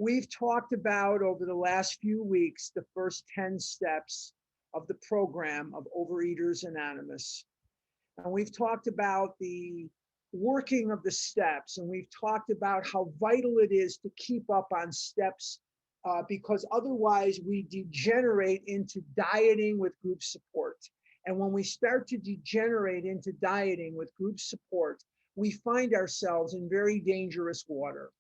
We've talked about over the last few weeks the first 10 steps of the program of Overeaters Anonymous. And we've talked about the working of the steps, and we've talked about how vital it is to keep up on steps because otherwise we degenerate into dieting with group support. And when we start to degenerate into dieting with group support, we find ourselves in very dangerous water.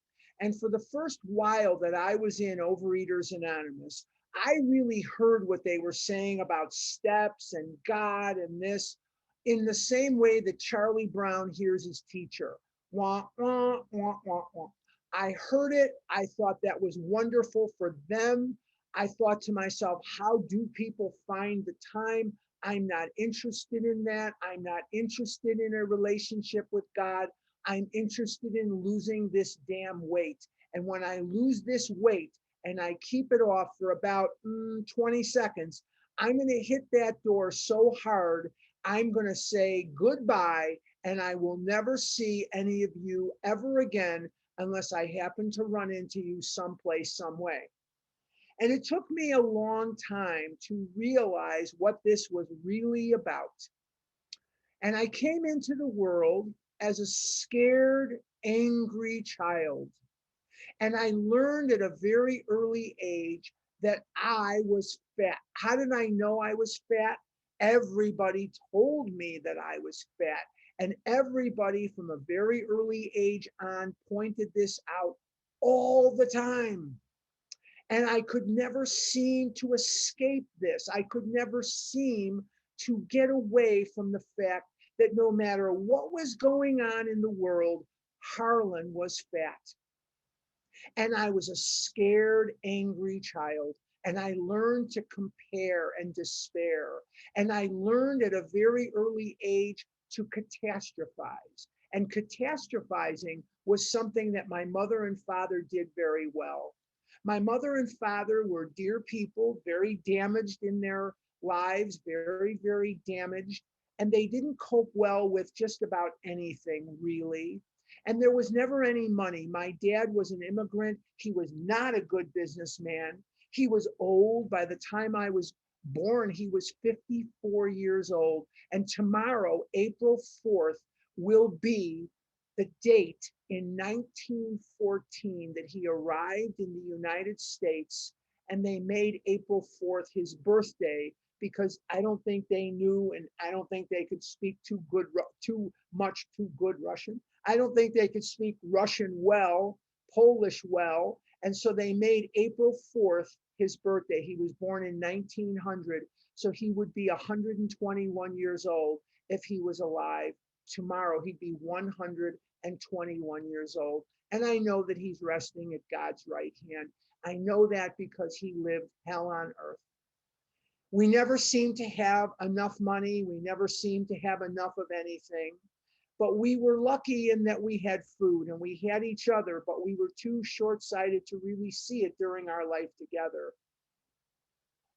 And for the first while that I was in Overeaters Anonymous, I really heard what they were saying about steps and God and this in the same way that Charlie Brown hears his teacher. Wah, wah, wah, wah, wah. I heard it. I thought that was wonderful for them. I thought to myself, how do people find the time? I'm not interested in that. I'm not interested in a relationship with God. I'm interested in losing this damn weight. And when I lose this weight and I keep it off for about 20 seconds, I'm going to hit that door so hard, I'm going to say goodbye, and I will never see any of you ever again unless I happen to run into you someplace, some way. And it took me a long time to realize what this was really about. And I came into the world as a scared, angry child. And I learned at a very early age that I was fat. How did I know I was fat? Everybody told me that I was fat. And everybody from a very early age on pointed this out all the time. And I could never seem to escape this. I could never seem to get away from the fact that no matter what was going on in the world, Harlan was fat. And I was a scared, angry child. And I learned to compare and despair. And I learned at a very early age to catastrophize. And catastrophizing was something that my mother and father did very well. My mother and father were dear people, very damaged in their lives, very, very damaged. And they didn't cope well with just about anything, really. And there was never any money. My dad was an immigrant. He was not a good businessman. He was old. By the time I was born, he was 54 years old. And tomorrow, April 4th, will be the date in 1914 that he arrived in the United States, and they made April 4th his birthday because I don't think they knew, and I don't think they could speak too good Russian. I don't think they could speak Russian well, Polish well. And so they made April 4th his birthday. He was born in 1900. So he would be 121 years old if he was alive. Tomorrow, he'd be 121 years old. And I know that he's resting at God's right hand. I know that because he lived hell on earth. We never seemed to have enough money. We never seemed to have enough of anything. But we were lucky in that we had food and we had each other, but we were too short-sighted to really see it during our life together.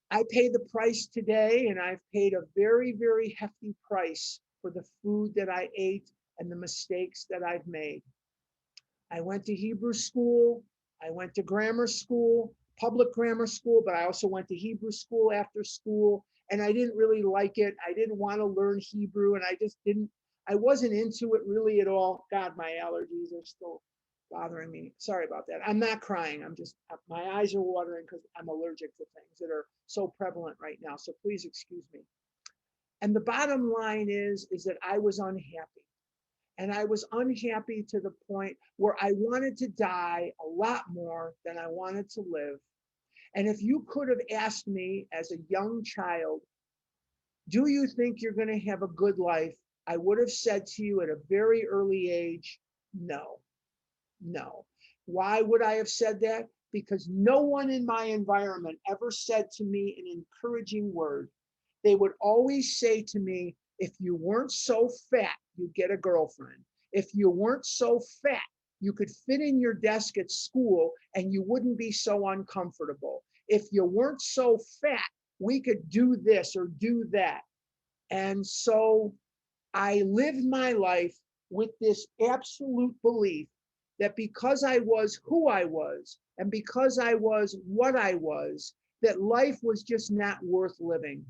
I pay the price today, and I've paid a very, very hefty price for the food that I ate and the mistakes that I've made. I went to Hebrew school. I went to grammar school, public grammar school, but I also went to Hebrew school after school, and I didn't really like it. I didn't want to learn Hebrew, and I wasn't into it really at all. God, my allergies are still bothering me. Sorry about that. I'm not crying. My eyes are watering because I'm allergic to things that are so prevalent right now. So please excuse me. And the bottom line is that I was unhappy. And I was unhappy to the point where I wanted to die a lot more than I wanted to live. And if you could have asked me as a young child, do you think you're going to have a good life? I would have said to you at a very early age, no, no. Why would I have said that? Because no one in my environment ever said to me an encouraging word. They would always say to me, if you weren't so fat, you'd get a girlfriend. If you weren't so fat, you could fit in your desk at school and you wouldn't be so uncomfortable. If you weren't so fat, we could do this or do that. And so I lived my life with this absolute belief that because I was who I was and because I was what I was, that life was just not worth living.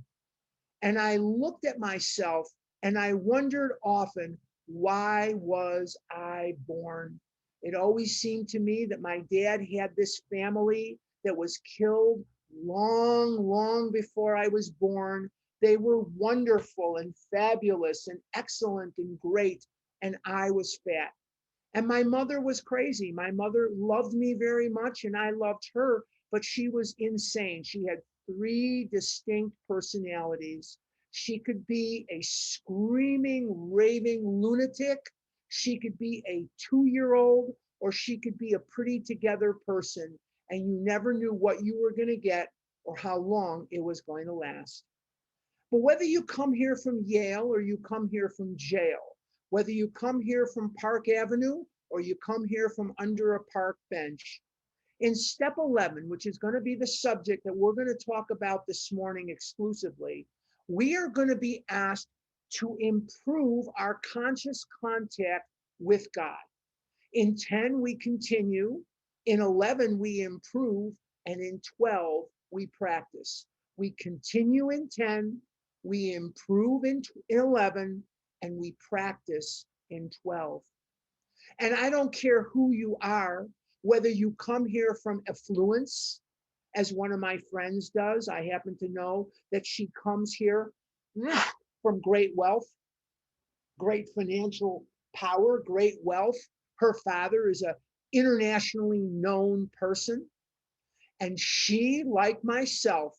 And I looked at myself and I wondered often, why was I born? It always seemed to me that my dad had this family that was killed long, long before I was born. They were wonderful and fabulous and excellent and great, and I was fat. And my mother was crazy. My mother loved me very much, and I loved her, but she was insane. She had three distinct personalities. She could be a screaming, raving lunatic. She could be a 2-year-old, or she could be a pretty together person. And you never knew what you were going to get or how long it was going to last. But whether you come here from Yale or you come here from jail, whether you come here from Park Avenue or you come here from under a park bench, in step 11, which is going to be the subject that we're going to talk about this morning exclusively, we are going to be asked to improve our conscious contact with God. In 10, we continue. In 11, we improve. And in 12, we practice. We continue in 10, we improve in 11, and we practice in 12. And I don't care who you are, whether you come here from affluence, as one of my friends does. I happen to know that she comes here from great wealth, great financial power, great wealth. Her father is an internationally known person. And she, like myself,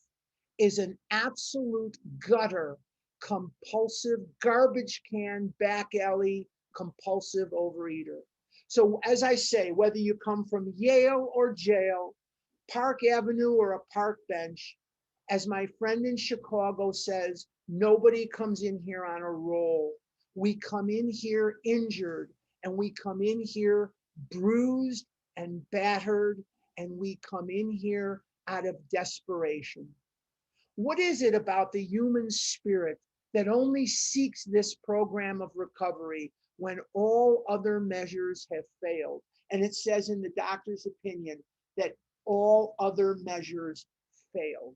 is an absolute gutter, compulsive, garbage can, back alley, compulsive overeater. So as I say, whether you come from Yale or jail, Park Avenue or a park bench, as my friend in Chicago says, nobody comes in here on a roll. We come in here injured, and we come in here bruised and battered, and we come in here out of desperation. What is it about the human spirit that only seeks this program of recovery when all other measures have failed? And it says in the doctor's opinion that all other measures failed.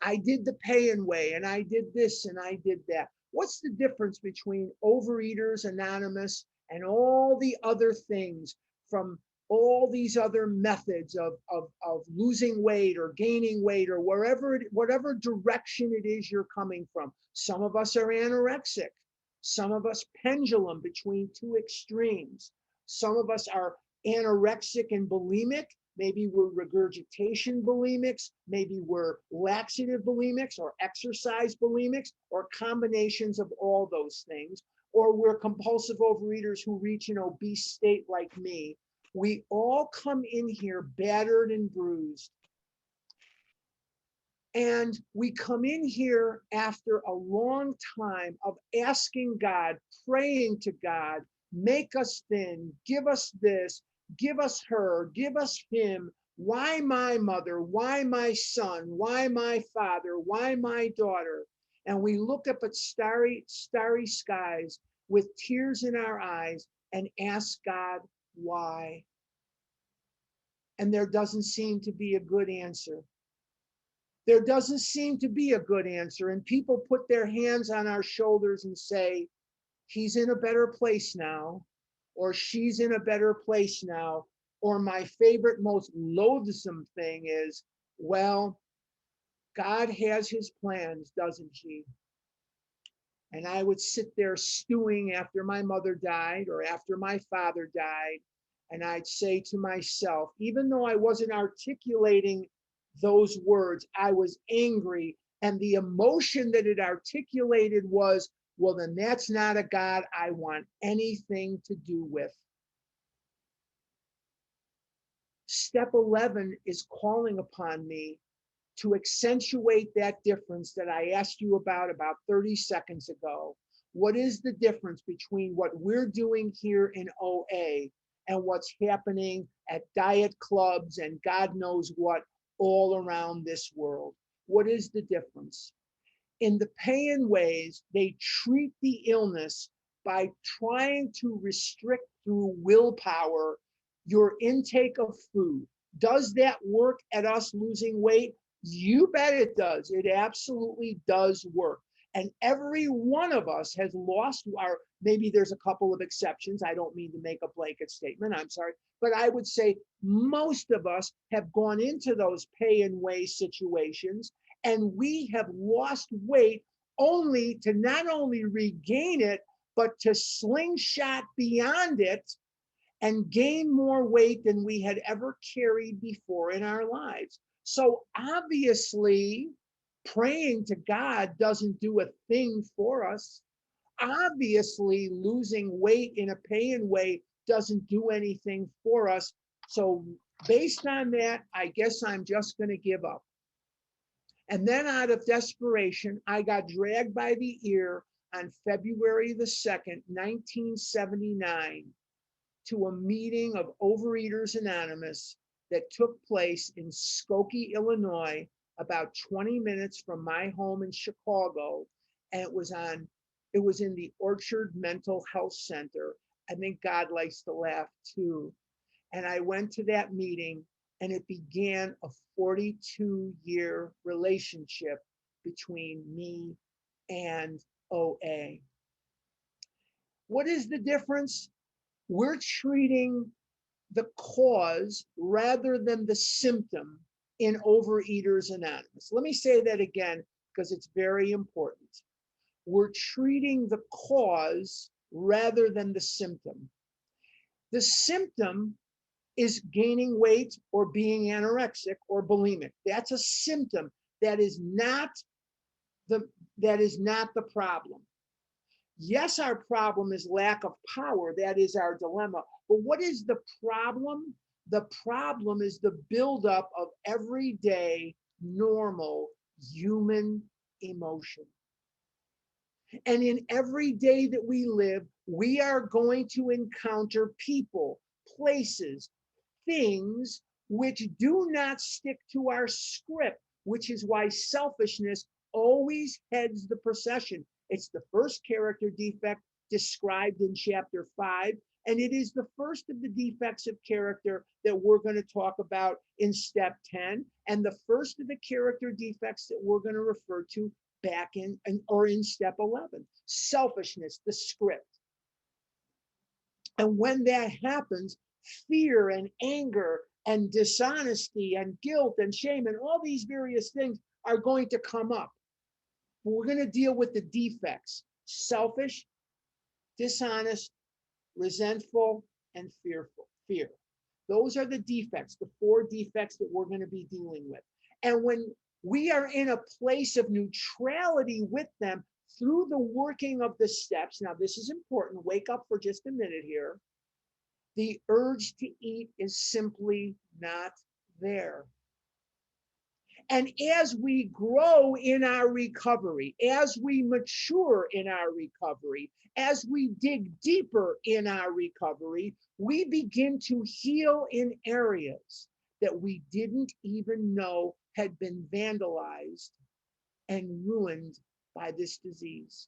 I did the pay and weigh, and I did this and I did that. What's the difference between Overeaters Anonymous and all the other things, from all these other methods of losing weight or gaining weight, or whatever direction it is you're coming from? Some of us are anorexic. Some of us pendulum between two extremes. Some of us are anorexic and bulimic. Maybe we're regurgitation bulimics. Maybe we're laxative bulimics or exercise bulimics, or combinations of all those things. Or we're compulsive overeaters who reach an obese state like me. We all come in here battered and bruised. And we come in here after a long time of asking God, praying to God, make us thin, give us this, give us her, give us him. Why my mother? Why my son? Why my father? Why my daughter? And we look up at starry skies with tears in our eyes and ask God, why? And there doesn't seem to be a good answer. There doesn't seem to be a good answer. And people put their hands on our shoulders and say, he's in a better place now, or she's in a better place now. Or my favorite, most loathsome thing is, well, God has his plans, doesn't he? And I would sit there stewing after my mother died or after my father died. And I'd say to myself, even though I wasn't articulating those words, I was angry. And the emotion that it articulated was, well, then that's not a God I want anything to do with. Step 11 is calling upon me to accentuate that difference that I asked you about 30 seconds ago. What is the difference between what we're doing here in OA and what's happening at diet clubs and God knows what all around this world? What is the difference? In the pain ways, they treat the illness by trying to restrict through willpower your intake of food. Does that work at us losing weight? You bet it does. It absolutely does work. And every one of us has lost our, maybe there's a couple of exceptions. I don't mean to make a blanket statement. I'm sorry. But I would say most of us have gone into those pay and weigh situations, and we have lost weight only to not only regain it, but to slingshot beyond it and gain more weight than we had ever carried before in our lives. So obviously, praying to God doesn't do a thing for us. Obviously, losing weight in a pay and way doesn't do anything for us. So based on that, I guess I'm just going to give up. And then out of desperation, I got dragged by the ear on February the 2nd, 1979, to a meeting of Overeaters Anonymous that took place in Skokie, Illinois, about 20 minutes from my home in Chicago. And it was in the Orchard Mental Health Center. I think God likes to laugh too. And I went to that meeting, and it began a 42-year relationship between me and OA. What is the difference? We're treating the cause rather than the symptom in Overeaters Anonymous. Let me say that again because it's very important. We're treating the cause rather than the symptom. The symptom is gaining weight or being anorexic or bulimic. That's a symptom. That is not the problem. Yes, our problem is lack of power. That is our dilemma. But what is the problem? The problem is the buildup of everyday, normal human emotion. And in every day that we live, we are going to encounter people, places, things which do not stick to our script, which is why selfishness always heads the procession. It's the first character defect described in chapter 5, and it is the first of the defects of character that we're going to talk about in step 10, and the first of the character defects that we're going to refer to back in step 11. Selfishness, the script. And when that happens, fear and anger and dishonesty and guilt and shame and all these various things are going to come up. But we're going to deal with the defects: selfish, dishonest, resentful, and fearful. Fear. Those are the defects, the 4 defects that we're going to be dealing with. And when we are in a place of neutrality with them through the working of the steps, now this is important, wake up for just a minute here. The urge to eat is simply not there. And as we grow in our recovery, as we mature in our recovery, as we dig deeper in our recovery, we begin to heal in areas that we didn't even know had been vandalized and ruined by this disease.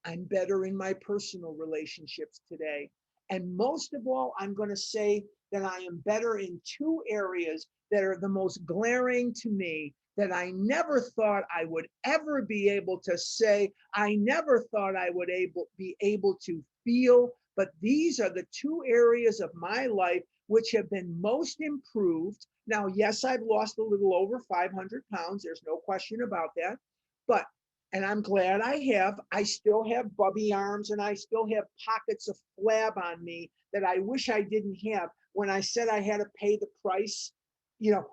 I'm better in my personal relationships today. And most of all, I'm going to say that I am better in 2 areas that are the most glaring to me, that I never thought I would ever be able to say. I never thought I would be able to feel. But these are the 2 areas of my life which have been most improved. Now, yes, I've lost a little over 500 pounds. There's no question about that. And I'm glad I have. I still have bubby arms, and I still have pockets of flab on me that I wish I didn't have. When I said I had to pay the price,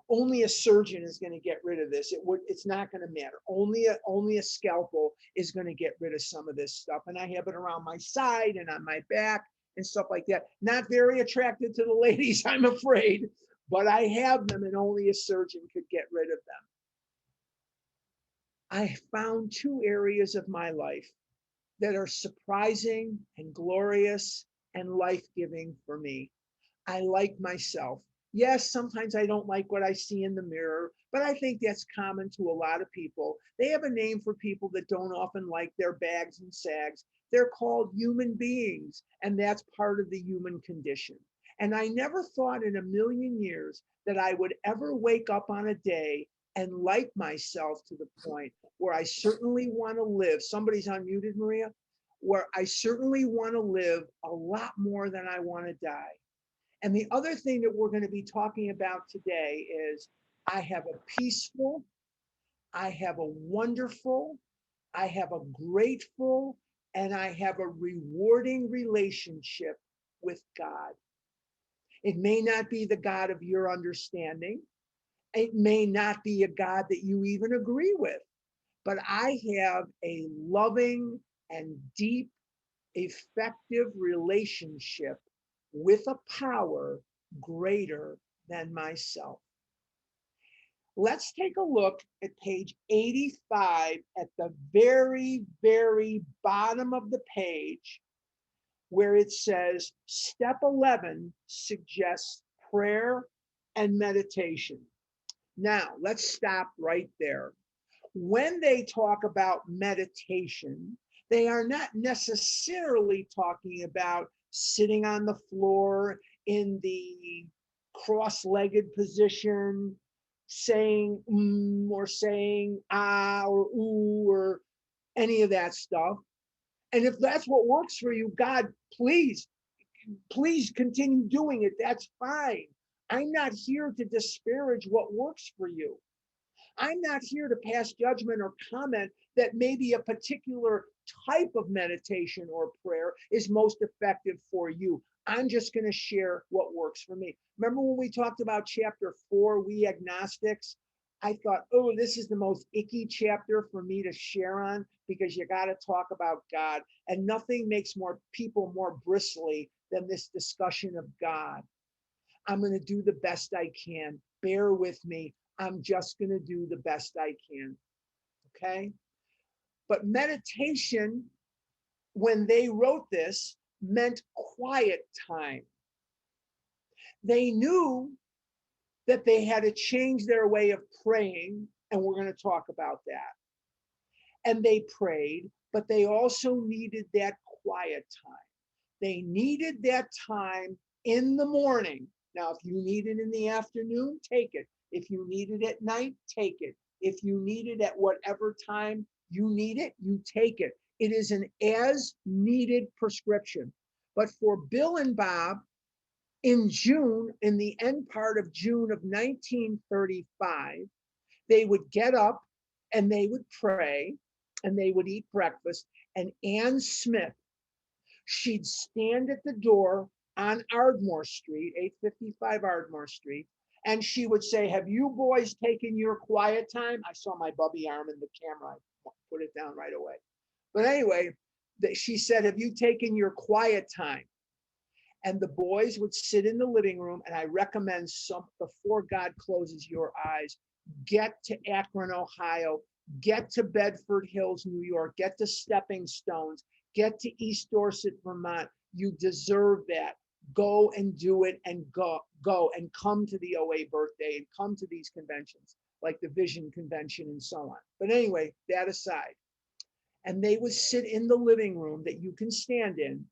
only a surgeon is going to get rid of this. It's not going to matter. Only a scalpel is going to get rid of some of this stuff. And I have it around my side and on my back and stuff like that. Not very attractive to the ladies, I'm afraid, but I have them, and only a surgeon could get rid of them. I found 2 areas of my life that are surprising and glorious and life-giving for me. I like myself. Yes, sometimes I don't like what I see in the mirror, but I think that's common to a lot of people. They have a name for people that don't often like their bags and sags. They're called human beings, and that's part of the human condition. And I never thought in a million years that I would ever wake up on a day and like myself to the point where I certainly want to live. Somebody's unmuted, Maria. Where I certainly want to live a lot more than I want to die. And the other thing that we're going to be talking about today is I have a peaceful, I have a wonderful, I have a grateful, and I have a rewarding relationship with God. It may not be the God of your understanding. It may not be a God that you even agree with, but I have a loving and deep, effective relationship with a power greater than myself. Let's take a look at page 85 at the very, very bottom of the page where it says step 11 suggests prayer and meditation. Now, let's stop right there. When they talk about meditation, they are not necessarily talking about sitting on the floor in the cross-legged position, saying or saying ah or ooh or any of that stuff. And if that's what works for you, God, please continue doing it. That's fine. I'm not here to disparage what works for you. I'm not here to pass judgment or comment that maybe a particular type of meditation or prayer is most effective for you. I'm just going to share what works for me. Remember when we talked about chapter 4, we agnostics? I thought, oh, this is the most icky chapter for me to share on because you got to talk about God. And nothing makes more people more bristly than this discussion of God. I'm going to do the best I can. Bear with me. I'm just going to do the best I can. Okay. But meditation, when they wrote this, meant quiet time. They knew that they had to change their way of praying, and we're going to talk about that. And they prayed, but they also needed that quiet time. They needed that time in the morning. Now, if you need it in the afternoon, take it. If you need it at night, take it. If you need it at whatever time you need it, you take it. It is an as needed prescription. But for Bill and Bob, in June, in the end part of June of 1935, they would get up and they would pray and they would eat breakfast. And Ann Smith, she'd stand at the door on Ardmore Street, 855 Ardmore Street, and she would say, have you boys taken your quiet time? I saw my bubby arm in the camera. I put it down right away. But anyway, she said, have you taken your quiet time? And the boys would sit in the living room, and I recommend before God closes your eyes, get to Akron, Ohio, get to Bedford Hills, New York, get to Stepping Stones, get to East Dorset, Vermont. You deserve that. Go and do it, and go and come to the OA birthday and come to these conventions like the Vision Convention and so on. But anyway, that aside, and they would sit in the living room that you can stand in,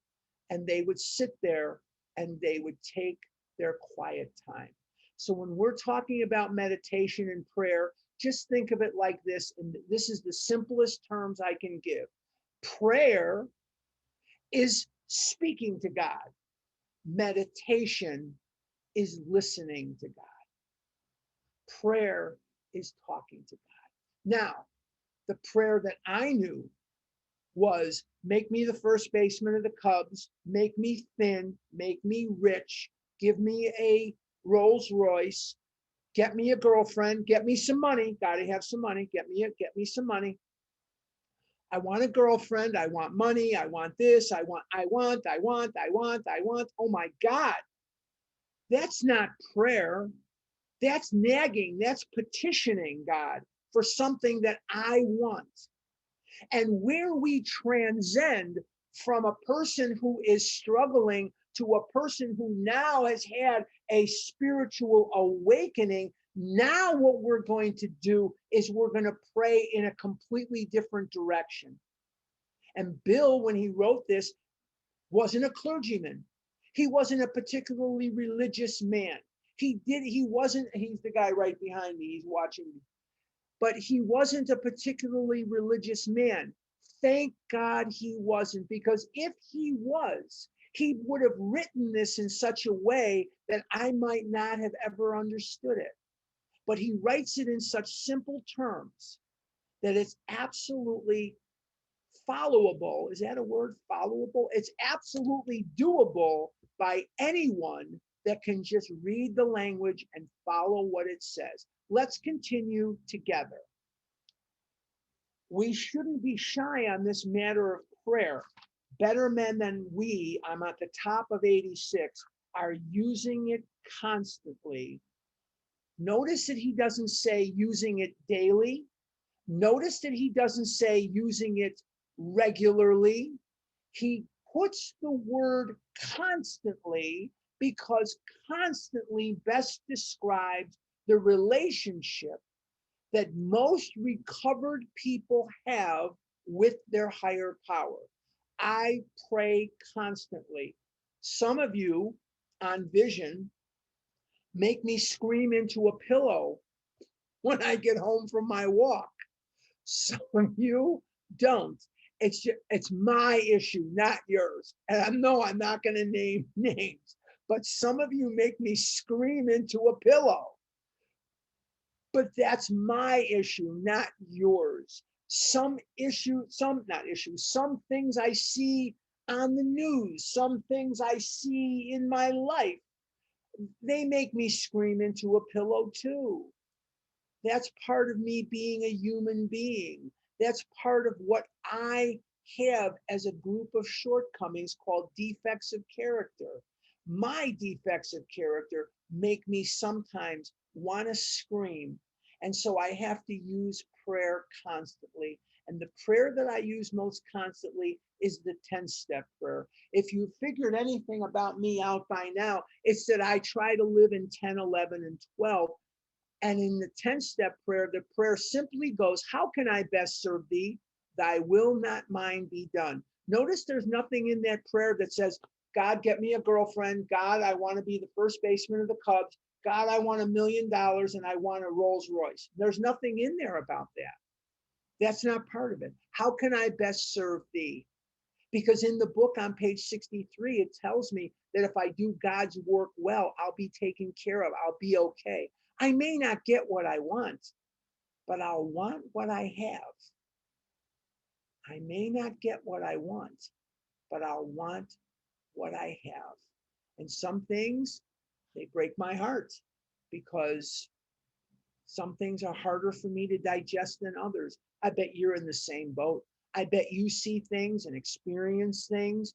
and they would sit there and they would take their quiet time. So when we're talking about meditation and prayer, just think of it like this, and this is the simplest terms I can give. Prayer is speaking to God. Meditation is listening to God. Prayer is talking to God. Now, the prayer that I knew was make me the first baseman of the Cubs, make me thin, make me rich, give me a Rolls Royce, get me a girlfriend, get me some money, gotta have some money, get me some money. I want a girlfriend, I want money, I want this, I want. Oh my God. That's not prayer. That's nagging, that's petitioning God for something that I want. And where we transcend from a person who is struggling to a person who now has had a spiritual awakening, now what we're going to do is we're going to pray in a completely different direction. And Bill, when he wrote this, wasn't a clergyman. He wasn't a particularly religious man. He wasn't, he's the guy right behind me, he's watching me, but he wasn't a particularly religious man. Thank God he wasn't, because if he was, he would have written this in such a way that I might not have ever understood it. But he writes it in such simple terms that it's absolutely followable. Is that a word? Followable? It's absolutely doable by anyone that can just read the language and follow what it says. Let's continue together. We shouldn't be shy on this matter of prayer. Better men than we, I'm at the top of 86, are using it constantly. Notice that he doesn't say using it daily. Notice that he doesn't say using it regularly. He puts the word constantly because constantly best describes the relationship that most recovered people have with their higher power. I pray constantly. Some of you on Vision make me scream into a pillow when I get home from my walk. Some of you don't. It's my issue, not yours. And no, I'm not going to name names, but some of you make me scream into a pillow. But that's my issue, not yours. Some things I see on the news, some things I see in my life, they make me scream into a pillow too. That's part of me being a human being. That's part of what I have as a group of shortcomings called defects of character. My defects of character make me sometimes want to scream. And so I have to use prayer constantly. And the prayer that I use most constantly is the 10-step prayer. If you figured anything about me out by now, it's that I try to live in 10, 11, and 12. And in the 10-step prayer, the prayer simply goes, how can I best serve thee? Thy will, not mine, be done. Notice there's nothing in that prayer that says, God, get me a girlfriend. God, I want to be the first baseman of the Cubs. God, I want $1 million and I want a Rolls Royce. There's nothing in there about that. That's not part of it. How can I best serve thee? Because in the book on page 63, it tells me that if I do God's work well, I'll be taken care of. I'll be okay. I may not get what I want, but I'll want what I have. I may not get what I want, but I'll want what I have. And some things, they break my heart because some things are harder for me to digest than others. I bet you're in the same boat. I bet you see things and experience things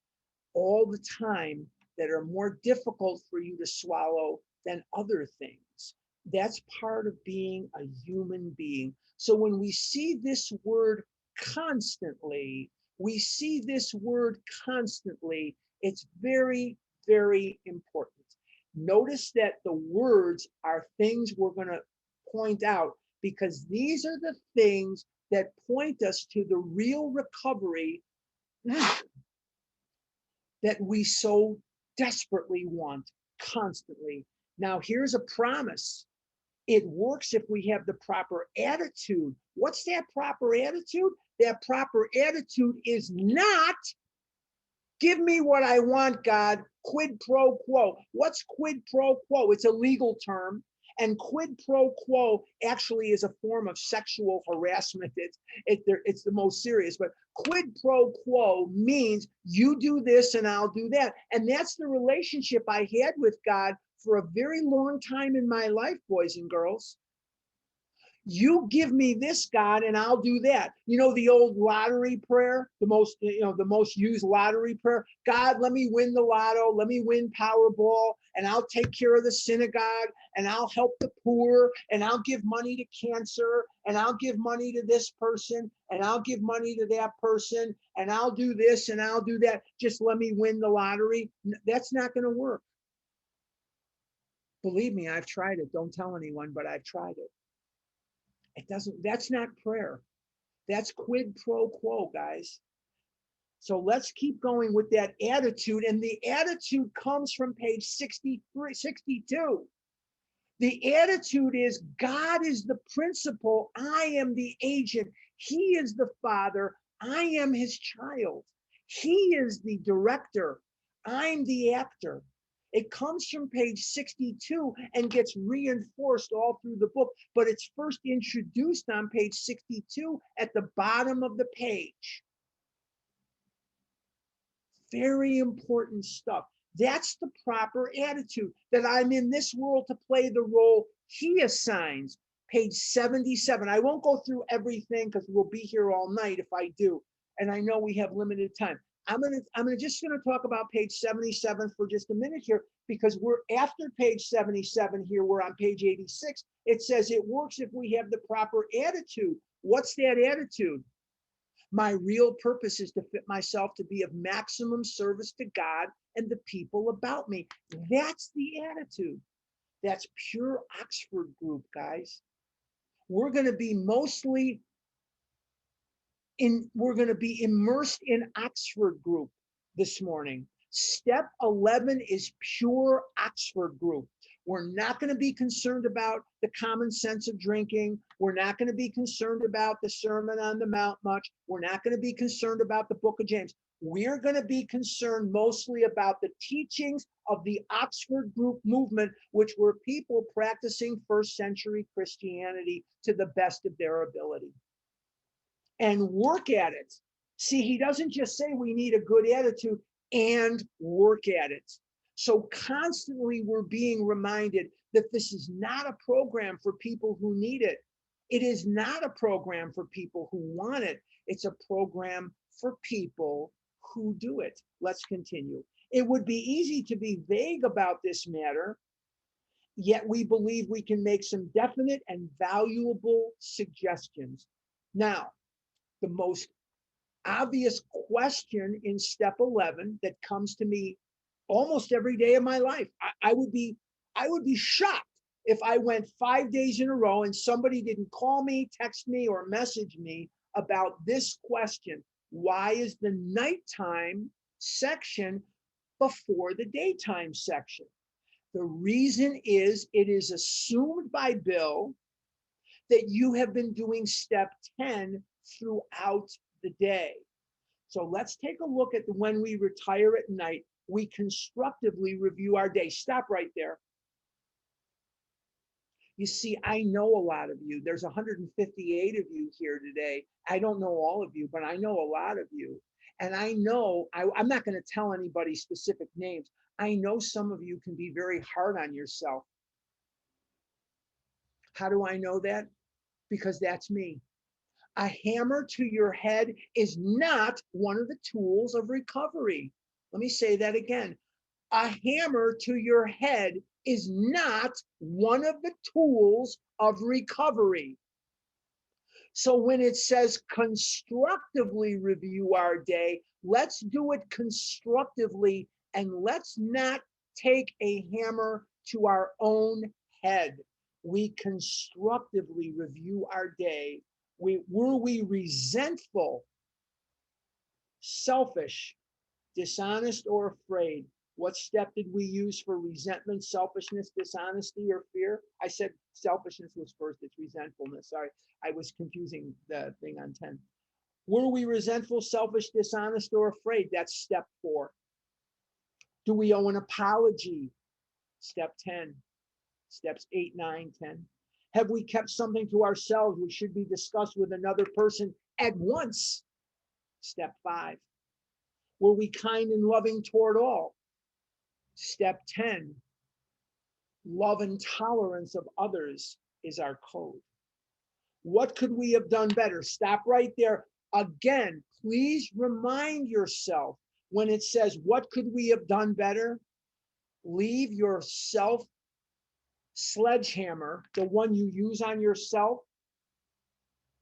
all the time that are more difficult for you to swallow than other things. That's part of being a human being. So when we see this word constantly, it's very, very important. Notice that the words are things we're going to point out because these are the things that point us to the real recovery that we so desperately want constantly. Now, here's a promise. It works if we have the proper attitude. What's that proper attitude? That proper attitude is not, give me what I want, God, quid pro quo. What's quid pro quo? It's a legal term. And quid pro quo actually is a form of sexual harassment. It's the most serious, but quid pro quo means you do this and I'll do that. And that's the relationship I had with God for a very long time in my life, boys and girls. You give me this, God, and I'll do that. You know, the old lottery prayer, the most used lottery prayer. God, let me win the lotto. Let me win Powerball, and I'll take care of the synagogue, and I'll help the poor, and I'll give money to cancer, and I'll give money to this person, and I'll give money to that person, and I'll do this, and I'll do that. Just let me win the lottery. That's not going to work. Believe me, I've tried it. Don't tell anyone, but I've tried it. It doesn't, that's not prayer. That's quid pro quo, guys. So let's keep going with that attitude. And the attitude comes from page 63, 62. The attitude is God is the principal. I am the agent. He is the father. I am his child. He is the director. I'm the actor. It comes from page 62 and gets reinforced all through the book, but it's first introduced on page 62 at the bottom of the page. Very important stuff. That's the proper attitude, that I'm in this world to play the role he assigns. Page 77. I won't go through everything because we'll be here all night if I do. And I know we have limited time. I'm just gonna talk about page 77 for just a minute here, because we're after page 77 here, we're on page 86. It says it works if we have the proper attitude. What's that attitude? My real purpose is to fit myself to be of maximum service to God and the people about me. That's the attitude. That's pure Oxford group, guys. We're going to be immersed in Oxford group this morning. Step 11 is pure Oxford group. We're not going to be concerned about the common sense of drinking. We're not going to be concerned about the Sermon on the Mount much. We're not going to be concerned about the book of James. We're going to be concerned mostly about the teachings of the Oxford group movement, which were people practicing first century Christianity to the best of their ability. And work at it. See, he doesn't just say we need a good attitude and work at it. So constantly we're being reminded that this is not a program for people who need it. It is not a program for people who want it. It's a program for people who do it. Let's continue. It would be easy to be vague about this matter, yet we believe we can make some definite and valuable suggestions. Now, the most obvious question in step 11 that comes to me almost every day of my life. I would be shocked if I went 5 days in a row and somebody didn't call me, text me, or message me about this question. Why is the nighttime section before the daytime section? The reason is it is assumed by Bill that you have been doing step 10 throughout the day. So let's take a look at when we retire at night, we constructively review our day. Stop right there. You see, I know a lot of you. There's 158 of you here today. I don't know all of you, but I know a lot of you. And I know, I'm not going to tell anybody specific names. I know some of you can be very hard on yourself. How do I know that? Because that's me. A hammer to your head is not one of the tools of recovery. Let me say that again. A hammer to your head is not one of the tools of recovery. So when it says constructively review our day, let's do it constructively, and let's not take a hammer to our own head. We constructively review our day. Were we resentful, selfish, dishonest, or afraid? What step did we use for resentment, selfishness, dishonesty, or fear? I said selfishness was first, it's resentfulness. Sorry, I was confusing the thing on 10. Were we resentful, selfish, dishonest, or afraid? That's step 4. Do we owe an apology? Step 10. Steps 8, 9, 10. Have we kept something to ourselves which should be discussed with another person at once? Step 5. Were we kind and loving toward all? Step 10. Love and tolerance of others is our code. What could we have done better? Stop right there. Again, please remind yourself when it says, what could we have done better? Leave your self sledgehammer, the one you use on yourself,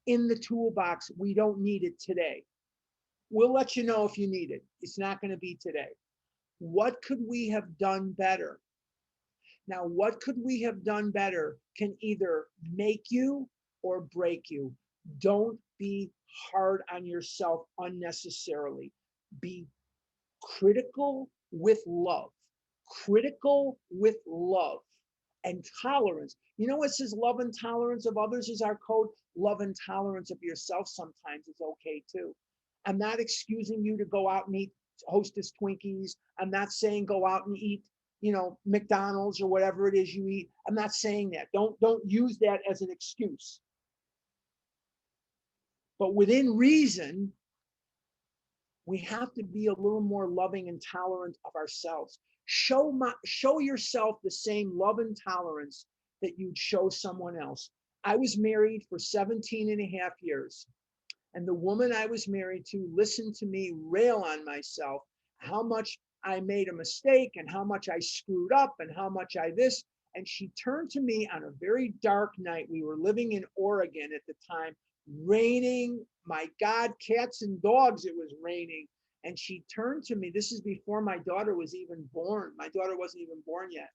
in the toolbox. We don't need it today. We'll let you know if you need it. It's not going to be today. What could we have done better? Now, what could we have done better can either make you or break you. Don't be hard on yourself unnecessarily. Be critical with love. Critical with love and tolerance. You know, it says love and tolerance of others is our code. Love and tolerance of yourself sometimes is okay too. I'm not excusing you to go out and eat Hostess Twinkies. I'm not saying go out and eat, McDonald's or whatever it is you eat. I'm not saying that. Don't use that as an excuse. But within reason, we have to be a little more loving and tolerant of ourselves. Show yourself the same love and tolerance that you'd show someone else. I was married for 17 and a half years, and the woman I was married to listened to me rail on myself, how much I made a mistake and how much I screwed up and how much I this. And she turned to me on a very dark night. We were living in Oregon at the time, raining. My God, cats and dogs, it was raining. And she turned to me. This is before my daughter was even born. My daughter wasn't even born yet.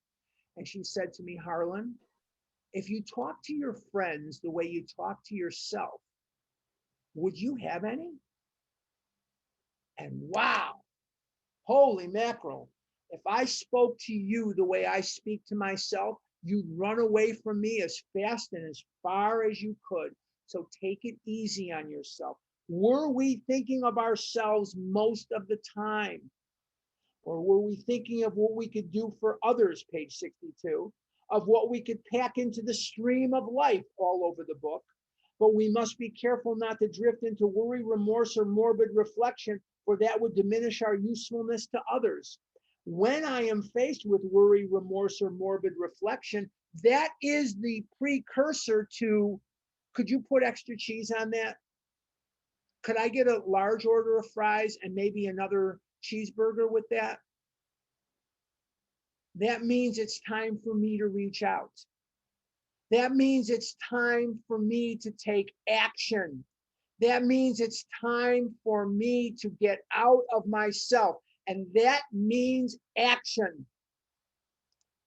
And she said to me, Harlan, if you talk to your friends the way you talk to yourself, would you have any? And wow, holy mackerel. If I spoke to you the way I speak to myself, you'd run away from me as fast and as far as you could. So take it easy on yourself. Were we thinking of ourselves most of the time? Or were we thinking of what we could do for others, page 62, of what we could pack into the stream of life all over the book? But we must be careful not to drift into worry, remorse, or morbid reflection, for that would diminish our usefulness to others. When I am faced with worry, remorse, or morbid reflection, that is the precursor to, could you put extra cheese on that? Could I get a large order of fries and maybe another cheeseburger with that? That means it's time for me to reach out. That means it's time for me to take action. That means it's time for me to get out of myself. And that means action.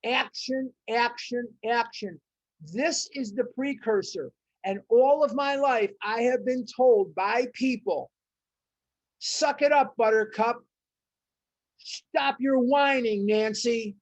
Action, action, action. This is the precursor. And all of my life, I have been told by people, suck it up, Buttercup. Stop your whining, Nancy.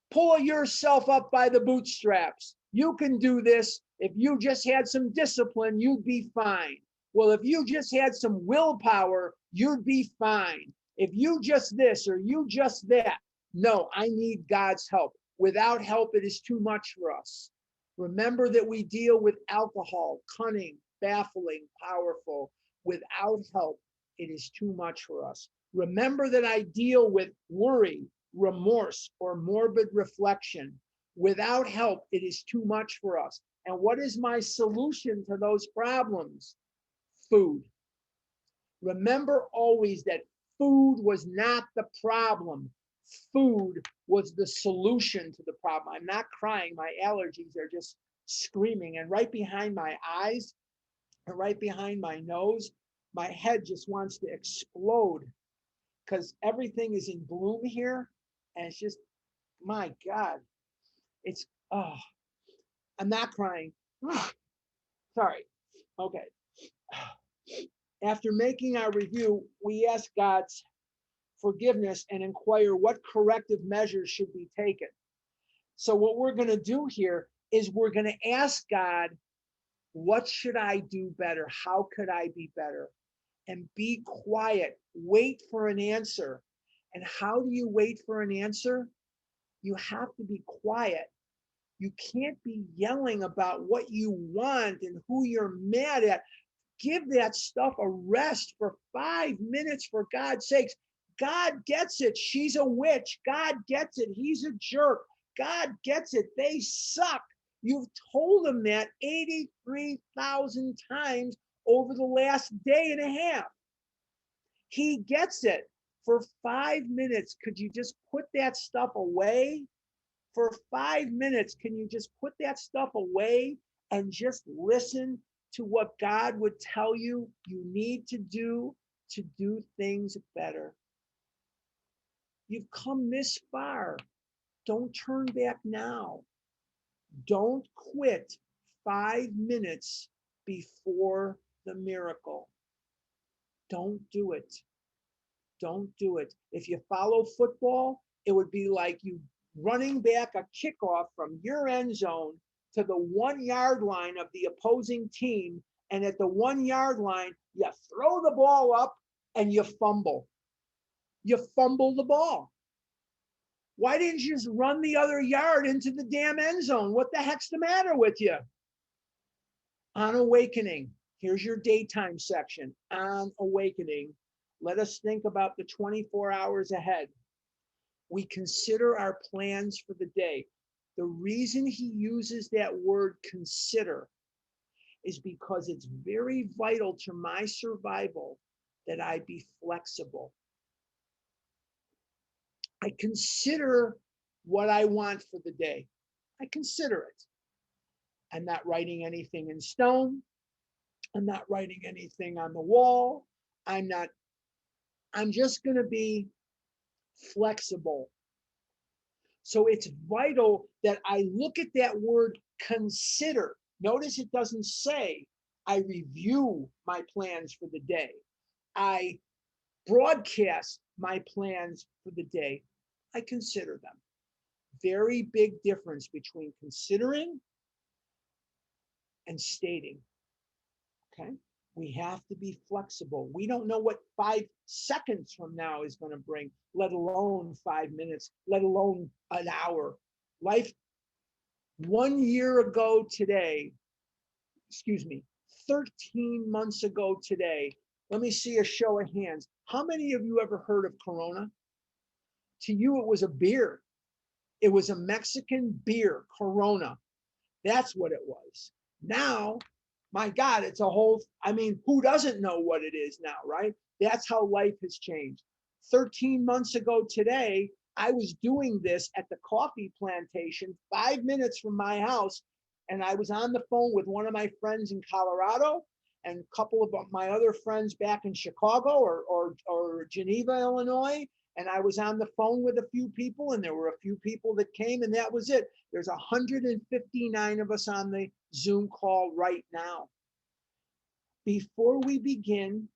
Pull yourself up by the bootstraps. You can do this. If you just had some discipline, you'd be fine. Well, if you just had some willpower, you'd be fine. If you just this or you just that. No, I need God's help. Without help, it is too much for us. Remember that we deal with alcohol, cunning, baffling, powerful. Without help, it is too much for us. Remember that I deal with worry, remorse, or morbid reflection. Without help, it is too much for us. And what is my solution to those problems? Food. Remember always that food was not the problem. Food was the solution to the problem. I'm not crying. My allergies are just screaming. And right behind my eyes and right behind my nose, my head just wants to explode because everything is in bloom here. And it's just, my God, it's, oh, I'm not crying. Sorry. Okay. After making our review, we ask God's forgiveness and inquire what corrective measures should be taken. So what we're going to do here is we're going to ask God, what should I do better? How could I be better? And be quiet. Wait for an answer. And how do you wait for an answer? You have to be quiet. You can't be yelling about what you want and who you're mad at. Give that stuff a rest for 5 minutes, for God's sakes. God gets it. She's a witch. God gets it. He's a jerk. God gets it. They suck. You've told him that 83,000 times over the last day and a half. He gets it. For 5 minutes, could you just put that stuff away? For 5 minutes, can you just put that stuff away and just listen to what God would tell you you need to do things better? You've come this far. Don't turn back now. Don't quit 5 minutes before the miracle. Don't do it. Don't do it. If you follow football, it would be like you running back a kickoff from your end zone to the 1 yard line of the opposing team. And at the 1 yard line, you throw the ball up and you fumble. You fumble the ball. Why didn't you just run the other yard into the damn end zone? What the heck's the matter with you? On awakening, here's your daytime section. On awakening, let us think about the 24 hours ahead. We consider our plans for the day. The reason he uses that word consider is because it's very vital to my survival that I be flexible. I consider what I want for the day. I consider it. I'm not writing anything in stone. I'm not writing anything on the wall. I'm just going to be flexible. So it's vital that I look at that word consider. Notice it doesn't say I review my plans for the day. I broadcast my plans for the day. I consider them. Very big difference between considering and stating. Okay? We have to be flexible. We don't know what 5 seconds from now is going to bring, let alone 5 minutes, let alone an hour. Life 1 year ago today, 13 months ago today. Let me see a show of hands. How many of you ever heard of Corona? To you, it was a beer. It was a Mexican beer, Corona. That's what it was. Now, my God, it's a whole, who doesn't know what it is now, right? That's how life has changed. 13 months ago today, I was doing this at the coffee plantation, 5 minutes from my house. And I was on the phone with one of my friends in Colorado and a couple of my other friends back in Chicago or Geneva, Illinois. And I was on the phone with a few people, and there were a few people that came, and that was it. There's 159 of us on the Zoom call right now. Before we begin,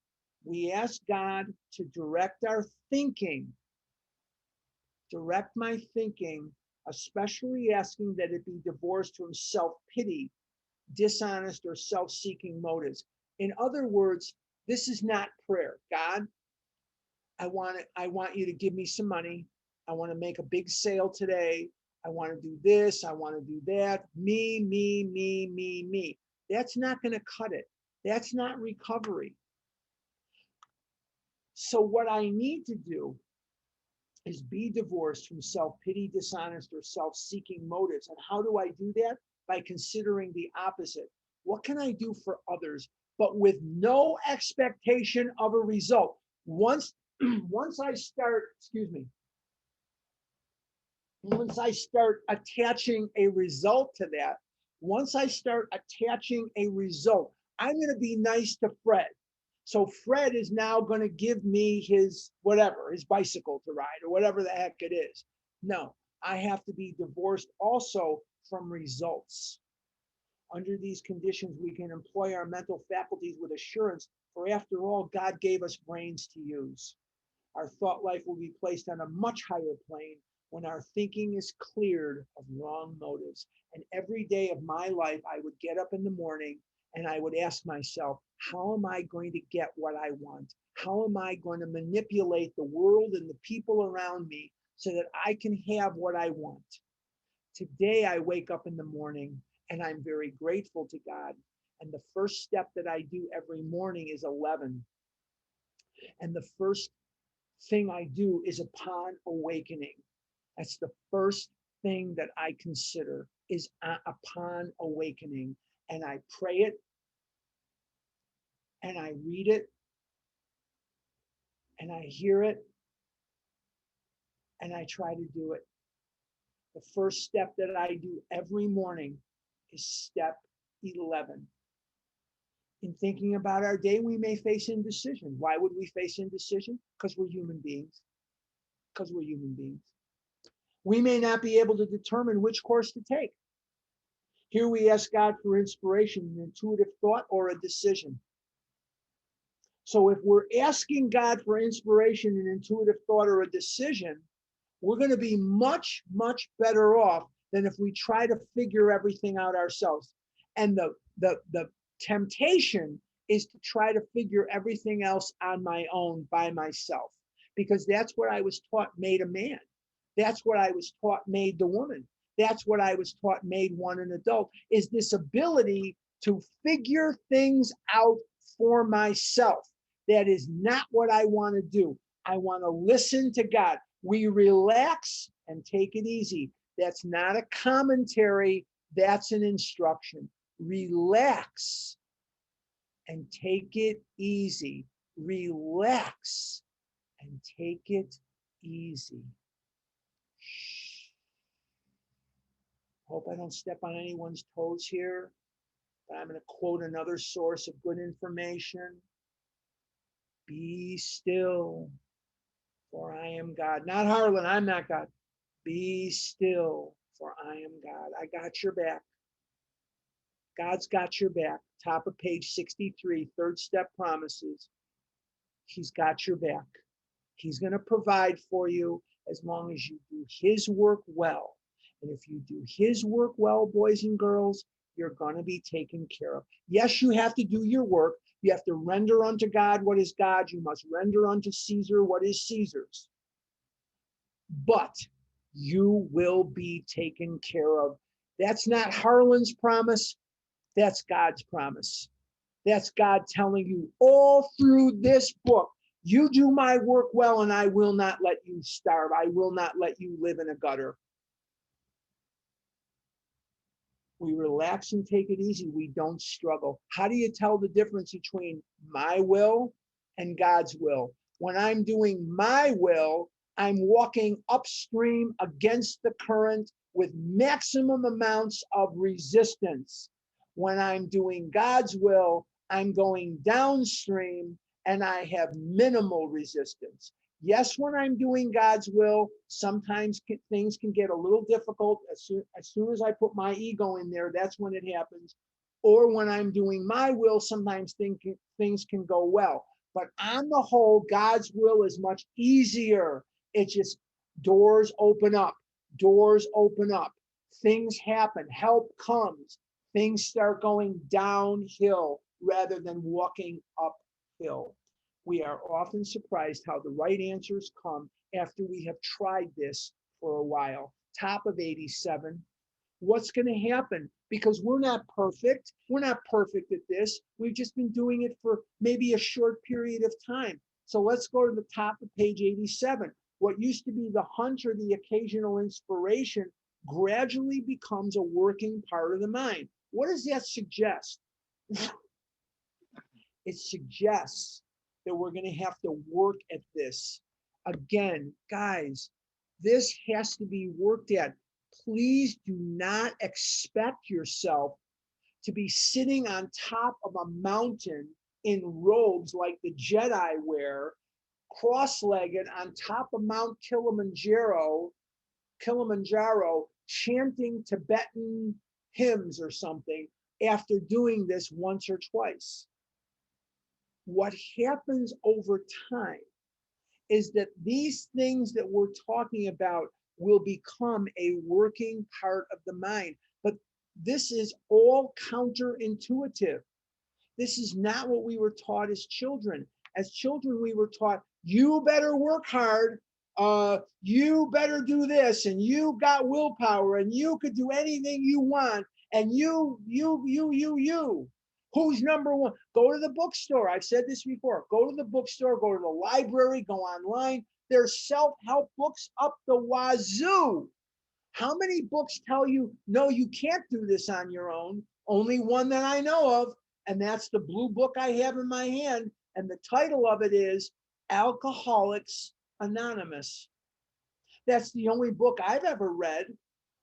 we ask God to direct our thinking. Direct my thinking, especially asking that it be divorced from self-pity, dishonest, or self-seeking motives. In other words, this is not prayer. God, I want you to give me some money. I want to make a big sale today. I want to do this. I want to do that. Me. That's not going to cut it. That's not recovery. So what I need to do is be divorced from self-pity, dishonest, or self-seeking motives. And how do I do that? By considering the opposite. What can I do for others, but with no expectation of a result? Once I start attaching a result to that, I'm going to be nice to Fred. So Fred is now going to give me his bicycle to ride or whatever the heck it is. No, I have to be divorced also from results. Under these conditions, we can employ our mental faculties with assurance, for after all, God gave us brains to use. Our thought life will be placed on a much higher plane when our thinking is cleared of wrong motives. And every day of my life, I would get up in the morning and I would ask myself, how am I going to get what I want? How am I going to manipulate the world and the people around me so that I can have what I want? Today, I wake up in the morning and I'm very grateful to God. And the first step that I do every morning is 11. And the first thing I do is upon awakening. That's the first thing that I consider is upon awakening. And I pray it and I read it and I hear it and I try to do it. The first step that I do every morning is step 11. In thinking about our day, we may face indecision. Why would we face indecision? Because we're human beings. We may not be able to determine which course to take. Here we ask God for inspiration, an intuitive thought, or a decision. So if we're asking God for inspiration and intuitive thought or a decision, we're going to be much, much better off than if we try to figure everything out ourselves. And the temptation is to try to figure everything else on my own by myself, because that's what I was taught made a man. That's what I was taught made the woman. That's what I was taught made one an adult, is this ability to figure things out for myself. That is not what I want to do. I want to listen to God. We relax and take it easy. That's not a commentary. That's an instruction. Relax and take it easy. Relax and take it easy. Hope I don't step on anyone's toes here, but I'm going to quote another source of good information. Be still, for I am God. Not Harlan, I'm not God. Be still, for I am God. I got your back. God's got your back. Top of page 63, third step promises. He's got your back. He's going to provide for you as long as you do his work well. And if you do his work well, boys and girls, you're going to be taken care of. Yes, you have to do your work. You have to render unto God what is God's. You must render unto Caesar what is Caesar's. But you will be taken care of. That's not Harlan's promise. That's God's promise. That's God telling you all through this book, you do my work well and I will not let you starve. I will not let you live in a gutter. We relax and take it easy. We don't struggle. How do you tell the difference between my will and God's will? When I'm doing my will, I'm walking upstream against the current with maximum amounts of resistance. When I'm doing God's will, I'm going downstream and I have minimal resistance. Yes, when I'm doing God's will, sometimes things can get a little difficult. As soon as I put my ego in there, that's when it happens. Or when I'm doing my will, sometimes things can go well. But on the whole, God's will is much easier. It's just doors open up, things happen, help comes, things start going downhill rather than walking uphill. We are often surprised how the right answers come after we have tried this for a while. Top of 87. What's going to happen? Because we're not perfect. We're not perfect at this. We've just been doing it for maybe a short period of time. So let's go to the top of page 87. What used to be the hunch or the occasional inspiration gradually becomes a working part of the mind. What does that suggest? It suggests that we're going to have to work at this. Again, guys, this has to be worked at. Please do not expect yourself to be sitting on top of a mountain in robes like the Jedi wear, cross-legged on top of Mount Kilimanjaro, chanting Tibetan hymns or something after doing this once or twice. What happens over time is that these things that we're talking about will become a working part of the mind. But this is all counterintuitive. This is not what we were taught as children. As children, we were taught, you better work hard, you better do this, and you got willpower, and you could do anything you want, and you. Who's number one? Go to the bookstore. I've said this before. Go to the bookstore, go to the library, go online. There's self-help books up the wazoo. How many books tell you, no, you can't do this on your own? Only one that I know of, and that's the blue book I have in my hand. And the title of it is Alcoholics Anonymous. That's the only book I've ever read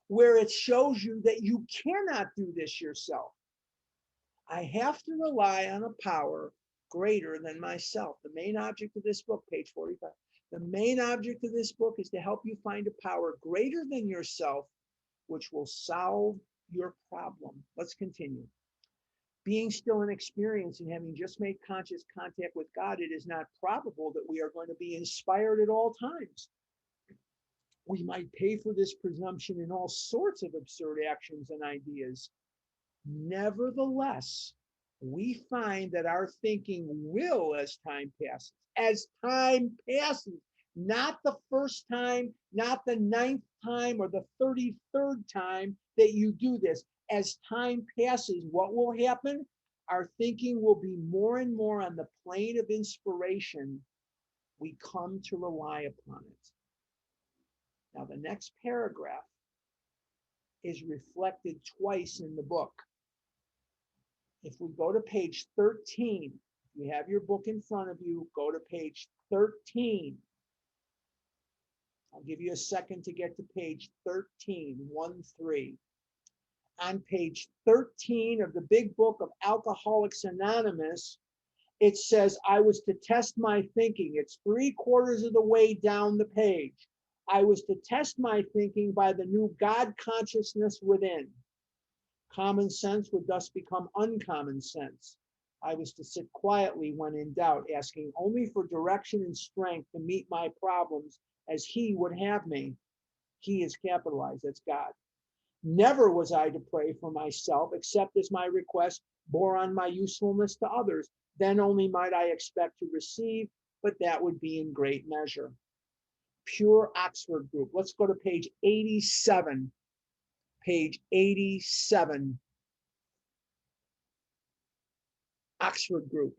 where it shows you that you cannot do this yourself. I have to rely on a power greater than myself. The main object of this book, page 45, the main object of this book is to help you find a power greater than yourself, which will solve your problem. Let's continue. being still in experience and having just made conscious contact with God, it is not probable that we are going to be inspired at all times. We might pay for this presumption in all sorts of absurd actions and ideas. Nevertheless, we find that our thinking will, as time passes, not the first time, not the 9th time or the 33rd time that you do this. As time passes, what will happen? Our thinking will be more and more on the plane of inspiration. We come to rely upon it. Now, the next paragraph is reflected twice in the book. If we go to page 13, if you have your book in front of you, go to page 13. I'll give you a second to get to page 13, 1-3. On page 13 of the Big Book of Alcoholics Anonymous, it says, I was to test my thinking. It's 3/4 of the way down the page. I was to test my thinking by the new God consciousness within. Common sense would thus become uncommon sense. I was to sit quietly when in doubt, asking only for direction and strength to meet my problems as He would have me. He is capitalized, that's God. Never was I to pray for myself, except as my request bore on my usefulness to others. Then only might I expect to receive, but that would be in great measure. Pure Oxford group. Let's go to page 87. Page 87. Oxford group.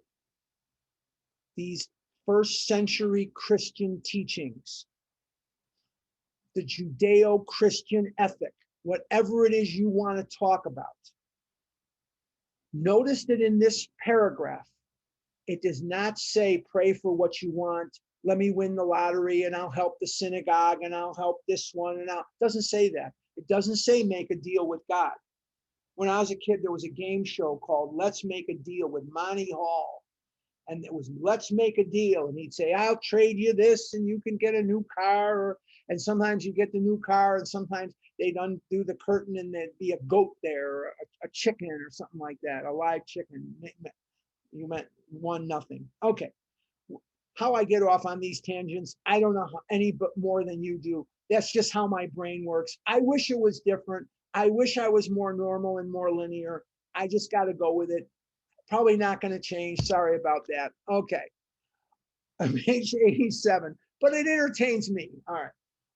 These first century Christian teachings, the Judeo-Christian ethic, whatever it is you want to talk about. Notice that in this paragraph, it does not say pray for what you want. Let me win the lottery and I'll help the synagogue and I'll help this one. It doesn't say that. It doesn't say make a deal with God. When I was a kid, there was a game show called Let's Make a Deal with Monty Hall. And it was, let's make a deal. And he'd say, I'll trade you this and you can get a new car. And sometimes you get the new car and sometimes they'd undo the curtain and there'd be a goat there, or a chicken or something like that, a live chicken. You meant 1-0. Okay. How I get off on these tangents, I don't know any but more than you do. That's just how my brain works. I wish it was different. I wish I was more normal and more linear. I just got to go with it. Probably not going to change. Sorry about that. Okay. Page 87, but it entertains me. All right.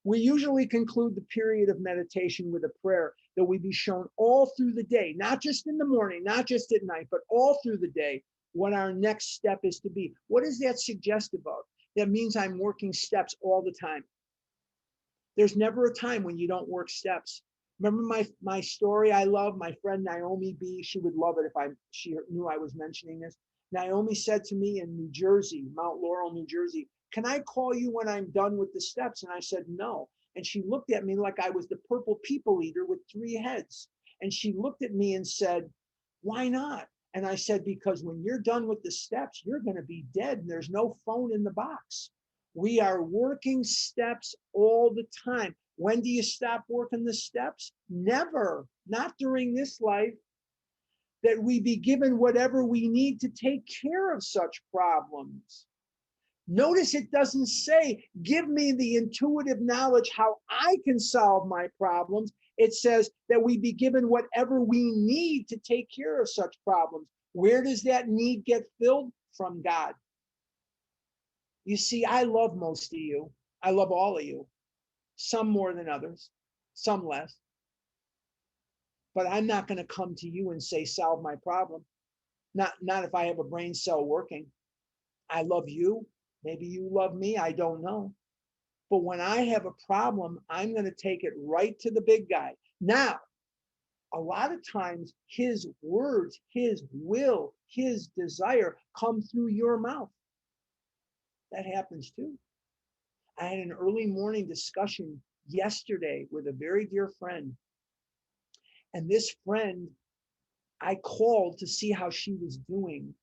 We usually conclude the period of meditation with a prayer that we be shown all through the day, not just in the morning, not just at night, but all through the day, what our next step is to be. What does that suggest about? That means I'm working steps all the time. There's never a time when you don't work steps. Remember my story I love, my friend Naomi B. She would love it if she knew I was mentioning this. Naomi said to me in New Jersey, Mount Laurel, New Jersey, can I call you when I'm done with the steps? And I said, no. And she looked at me like I was the purple people eater with 3 heads. And she looked at me and said, why not? And I said, because when you're done with the steps, you're going to be dead and there's no phone in the box. We are working steps all the time. When do you stop working the steps? Never, not during this life. That we be given whatever we need to take care of such problems. Notice it doesn't say, give me the intuitive knowledge how I can solve my problems. It says that we be given whatever we need to take care of such problems. Where does that need get filled? From God. You see, I love most of you. I love all of you. Some more than others, some less. But I'm not going to come to you and say, solve my problem. Not if I have a brain cell working. I love you. Maybe you love me. I don't know. But when I have a problem, I'm going to take it right to the big guy. Now, a lot of times his words, his will, his desire come through your mouth. That happens too. I had an early morning discussion yesterday with a very dear friend. And this friend, I called to see how she was doing.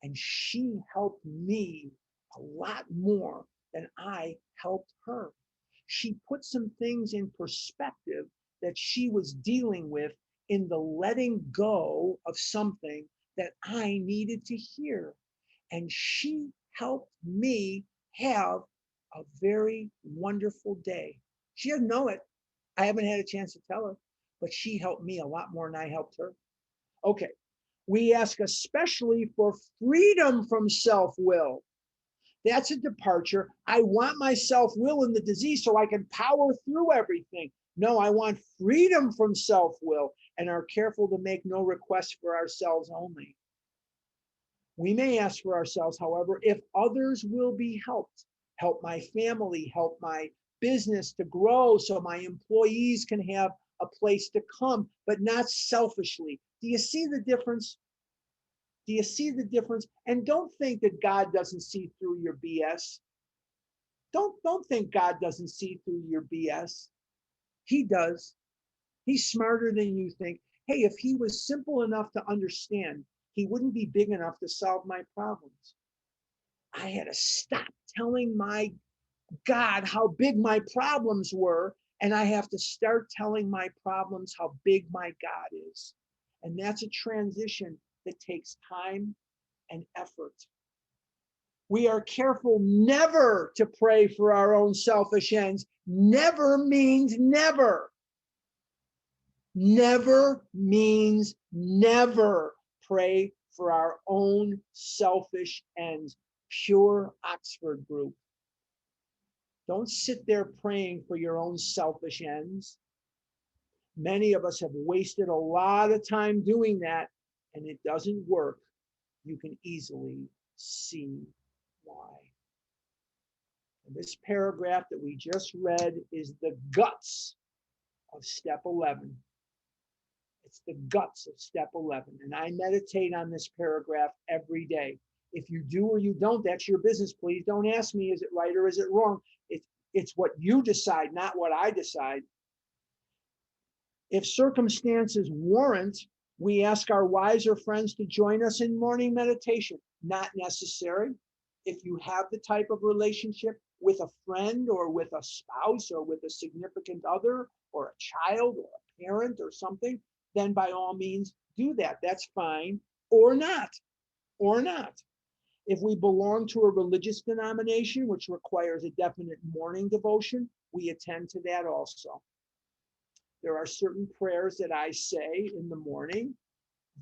And she helped me a lot more than I helped her. She put some things in perspective that she was dealing with in the letting go of something that I needed to hear. And she helped me have a very wonderful day. She doesn't know it. I haven't had a chance to tell her, but she helped me a lot more than I helped her. Okay. We ask especially for freedom from self-will. That's a departure. I want my self-will in the disease so I can power through everything. No, I want freedom from self-will and are careful to make no requests for ourselves only. We may ask for ourselves, however, if others will be helped. Help my family, help my business to grow so my employees can have a place to come, but not selfishly. Do you see the difference? Do you see the difference? And don't think that God doesn't see through your BS. Don't think God doesn't see through your BS. He does. He's smarter than you think. Hey, if he was simple enough to understand, he wouldn't be big enough to solve my problems. I had to stop telling my God how big my problems were, and I have to start telling my problems how big my God is. And that's a transition that takes time and effort. We are careful never to pray for our own selfish ends. Never means never. Never means never pray for our own selfish ends. Pure Oxford group. Don't sit there praying for your own selfish ends. Many of us have wasted a lot of time doing that, and it doesn't work. You can easily see why. And this paragraph that we just read is the guts of step 11. It's the guts of step 11. And I meditate on this paragraph every day. If you do or you don't, that's your business. Please don't ask me, is it right or is it wrong? It's what you decide, not what I decide. If circumstances warrant, we ask our wiser friends to join us in morning meditation. Not necessary. If you have the type of relationship with a friend or with a spouse or with a significant other or a child or a parent or something, then by all means do that. That's fine. Or not. Or not. If we belong to a religious denomination, which requires a definite morning devotion, we attend to that also. There are certain prayers that I say in the morning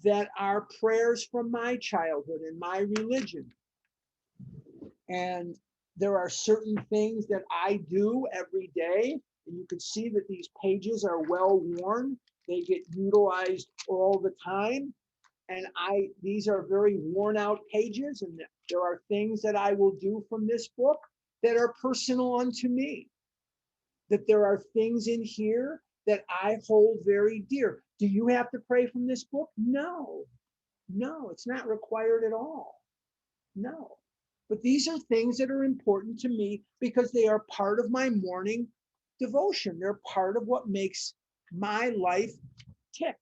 that are prayers from my childhood and my religion. And there are certain things that I do every day. And you can see that these pages are well worn. They get utilized all the time. And these are very worn out pages. And there are things that I will do from this book that are personal unto me. That there are things in here that I hold very dear. Do you have to pray from this book? No, it's not required at all. No, but these are things that are important to me because they are part of my morning devotion. They're part of what makes my life tick.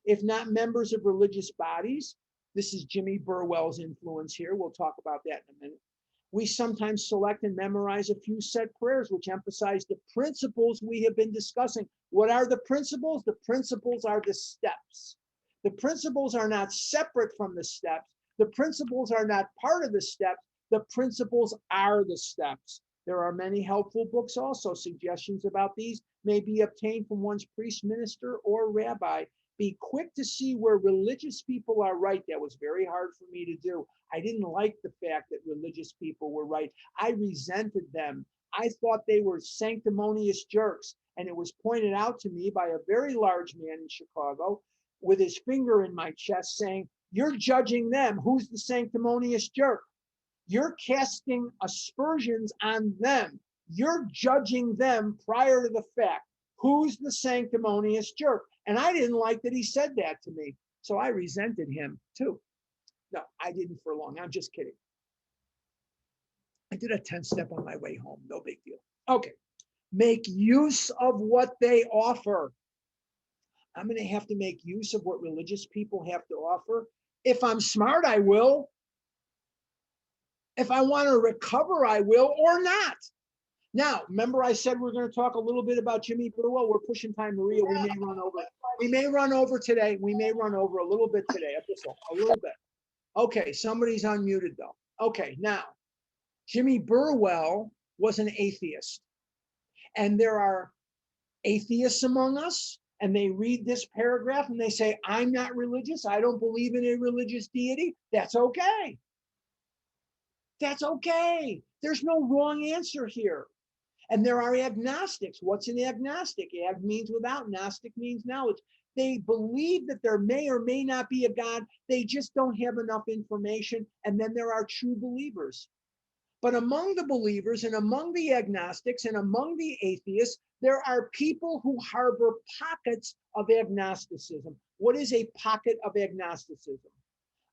If not members of religious bodies, this is Jimmy Burwell's influence here. We'll talk about that in a minute. We sometimes select and memorize a few set prayers which emphasize the principles we have been discussing. What are the principles? The principles are the steps. The principles are not separate from the steps. The principles are not part of the steps. The principles are the steps. There are many helpful books also. Suggestions about these may be obtained from one's priest, minister, or rabbi. Be quick to see where religious people are right. That was very hard for me to do. I didn't like the fact that religious people were right. I resented them. I thought they were sanctimonious jerks. And it was pointed out to me by a very large man in Chicago with his finger in my chest saying, "You're judging them. Who's the sanctimonious jerk? You're casting aspersions on them. You're judging them prior to the fact. Who's the sanctimonious jerk?" And I didn't like that he said that to me. So I resented him too. No, I didn't for long. I'm just kidding. I did a 10-step on my way home. No big deal. Okay. Make use of what they offer. I'm going to have to make use of what religious people have to offer. If I'm smart, I will. If I want to recover, I will, or not. Now, remember I said we're going to talk a little bit about Jimmy Burwell. We're pushing time, Maria. We may run over. We may run over today. We may run over a little bit today. A little bit. Okay, somebody's unmuted though. Okay, now, Jimmy Burwell was an atheist. And there are atheists among us, and they read this paragraph and they say, I'm not religious. I don't believe in a religious deity. That's okay. That's okay. There's no wrong answer here. And there are agnostics. What's an agnostic? Ag means without, gnostic means knowledge. They believe that there may or may not be a God. They just don't have enough information. And then there are true believers. But among the believers and among the agnostics and among the atheists, there are people who harbor pockets of agnosticism. What is a pocket of agnosticism?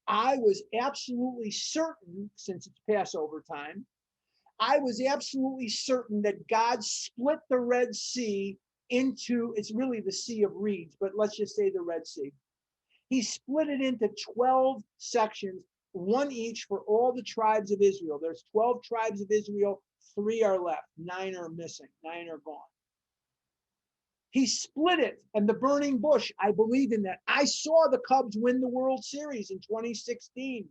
I was absolutely certain, since it's Passover time, I was absolutely certain that God split the Red Sea into, it's really the Sea of Reeds, but let's just say the Red Sea. He split it into 12 sections, one each for all the tribes of Israel. There's 12 tribes of Israel, 3 are left, 9 are missing, 9 are gone. He split it, and the burning bush, I believe in that. I saw the Cubs win the World Series in 2016.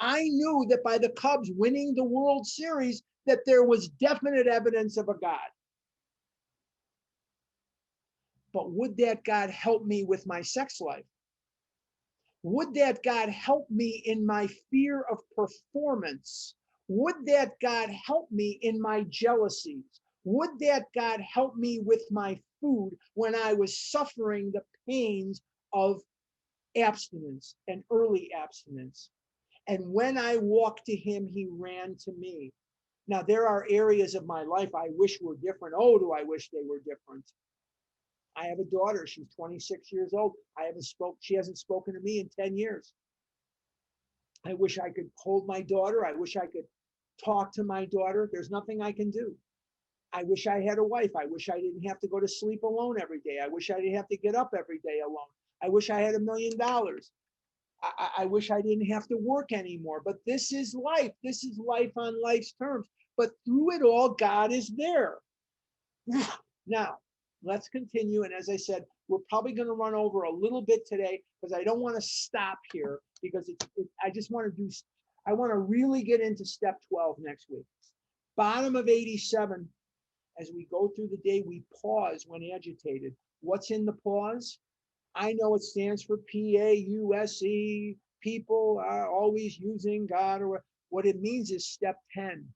I knew that by the Cubs winning the World Series, that there was definite evidence of a God. But would that God help me with my sex life? Would that God help me in my fear of performance? Would that God help me in my jealousies? Would that God help me with my food when I was suffering the pains of abstinence and early abstinence? And when I walked to him, he ran to me. Now, there are areas of my life I wish were different. Oh, do I wish they were different? I have a daughter. She's 26 years old. She hasn't spoken to me in 10 years. I wish I could hold my daughter. I wish I could talk to my daughter. There's nothing I can do. I wish I had a wife. I wish I didn't have to go to sleep alone every day. I wish I didn't have to get up every day alone. I wish I had $1 million. I wish I didn't have to work anymore. But this is life. This is life on life's terms. But through it all, God is there. Now, let's continue. And as I said, we're probably going to run over a little bit today because I don't want to stop here because I want to really get into step 12 next week. Bottom of 87, as we go through the day, we pause when agitated. What's in the pause? I know it stands for PAUSE. People are always using God, or what it means is step 10.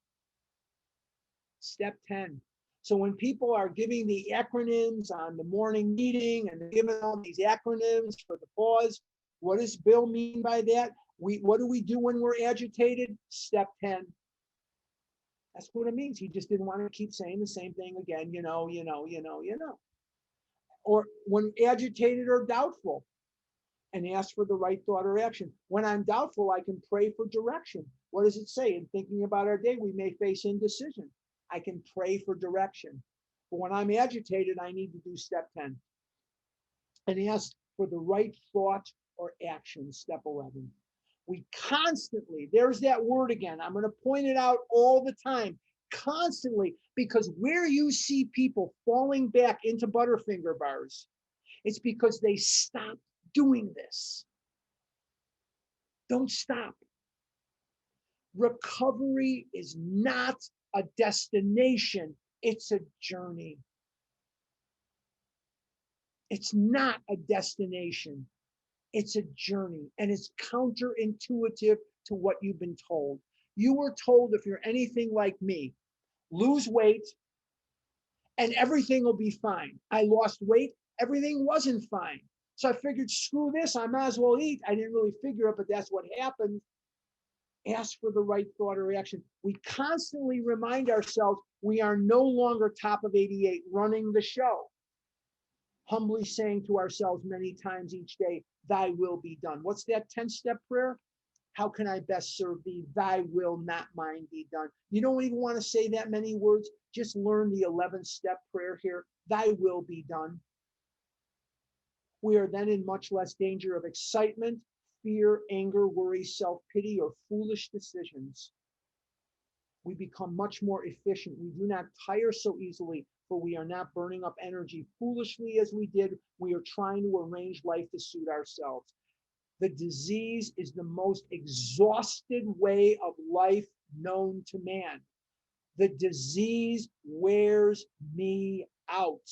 Step 10. So when people are giving the acronyms on the morning meeting and they're giving all these acronyms for the pause, what does Bill mean by that? What do we do when we're agitated? Step 10. That's what it means. He just didn't want to keep saying the same thing again, you know. Or when agitated or doubtful, and ask for the right thought or action. When I'm doubtful, I can pray for direction. What does it say? In thinking about our day, we may face indecision. I can pray for direction. But when I'm agitated, I need to do step 10 and ask for the right thought or action, step 11. We constantly, there's that word again. I'm going to point it out all the time, constantly, because where you see people falling back into Butterfinger bars, it's because they stopped doing this. Don't stop. Recovery is not a destination, it's a journey. It's not a destination, it's a journey, and it's counterintuitive to what you've been told. You were told, if you're anything like me, lose weight and everything will be fine. I lost weight, everything wasn't fine. So I figured, screw this, I might as well eat. I didn't really figure it, but that's what happened. Ask for the right thought or reaction. We constantly remind ourselves we are no longer top of 88 running the show. Humbly saying to ourselves many times each day, thy will be done. What's that 10-step prayer? How can I best serve thee? Thy will, not mine, be done. You don't even want to say that many words. Just learn the 11-step prayer here. Thy will be done. We are then in much less danger of excitement, fear, anger, worry, self-pity, or foolish decisions. We become much more efficient. We do not tire so easily, for we are not burning up energy foolishly as we did. We are trying to arrange life to suit ourselves. The disease is the most exhausted way of life known to man. The disease wears me out.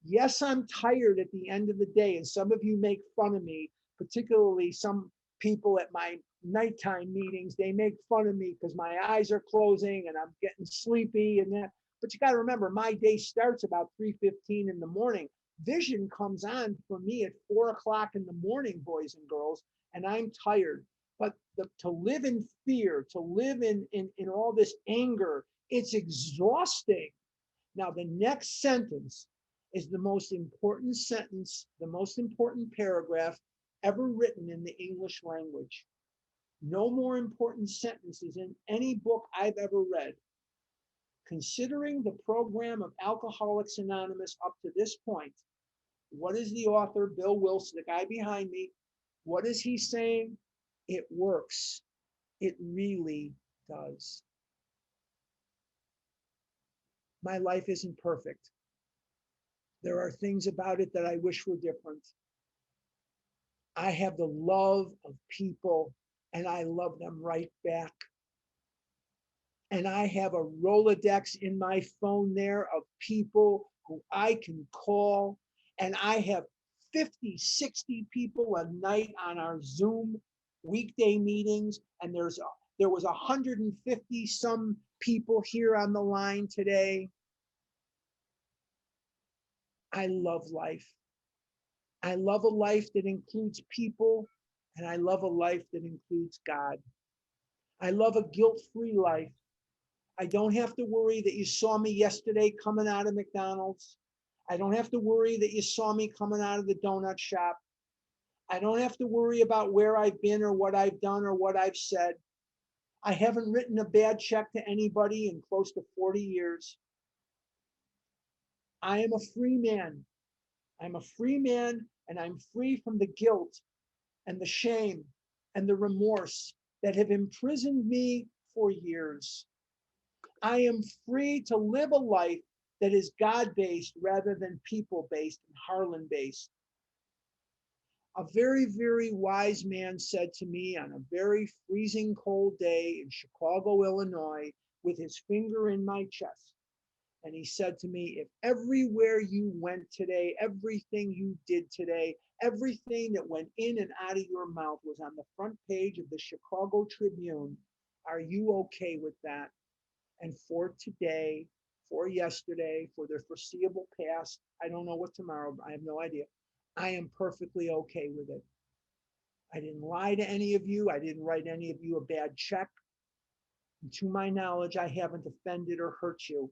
Yes, I'm tired at the end of the day, and some of you make fun of me, particularly some people at my nighttime meetings. They make fun of me because my eyes are closing and I'm getting sleepy and that. But you got to remember, my day starts about 3:15 in the morning. Vision comes on for me at 4 o'clock in the morning, boys and girls, and I'm tired. But to live in fear, to live in all this anger, it's exhausting. Now, the next sentence is the most important sentence, the most important paragraph ever written in the English language. No more important sentences in any book I've ever read. Considering the program of Alcoholics Anonymous up to this point, what is the author, Bill Wilson, the guy behind me, what is he saying? It works. It really does. My life isn't perfect. There are things about it that I wish were different. I have the love of people and I love them right back. And I have a Rolodex in my phone there of people who I can call. And I have 50, 60 people a night on our Zoom weekday meetings. And there was 150 some people here on the line today. I love life. I love a life that includes people, and I love a life that includes God. I love a guilt-free life. I don't have to worry that you saw me yesterday coming out of McDonald's. I don't have to worry that you saw me coming out of the donut shop. I don't have to worry about where I've been or what I've done or what I've said. I haven't written a bad check to anybody in close to 40 years. I am a free man. I'm a free man, and I'm free from the guilt and the shame and the remorse that have imprisoned me for years. I am free to live a life that is God-based rather than people-based and Harlan-based. A very, very wise man said to me on a very freezing cold day in Chicago, Illinois, with his finger in my chest, and he said to me, if everywhere you went today, everything you did today, everything that went in and out of your mouth was on the front page of the Chicago Tribune, are you okay with that? And for today, for yesterday, for the foreseeable past, I don't know what tomorrow, I have no idea. I am perfectly okay with it. I didn't lie to any of you. I didn't write any of you a bad check. And to my knowledge, I haven't offended or hurt you.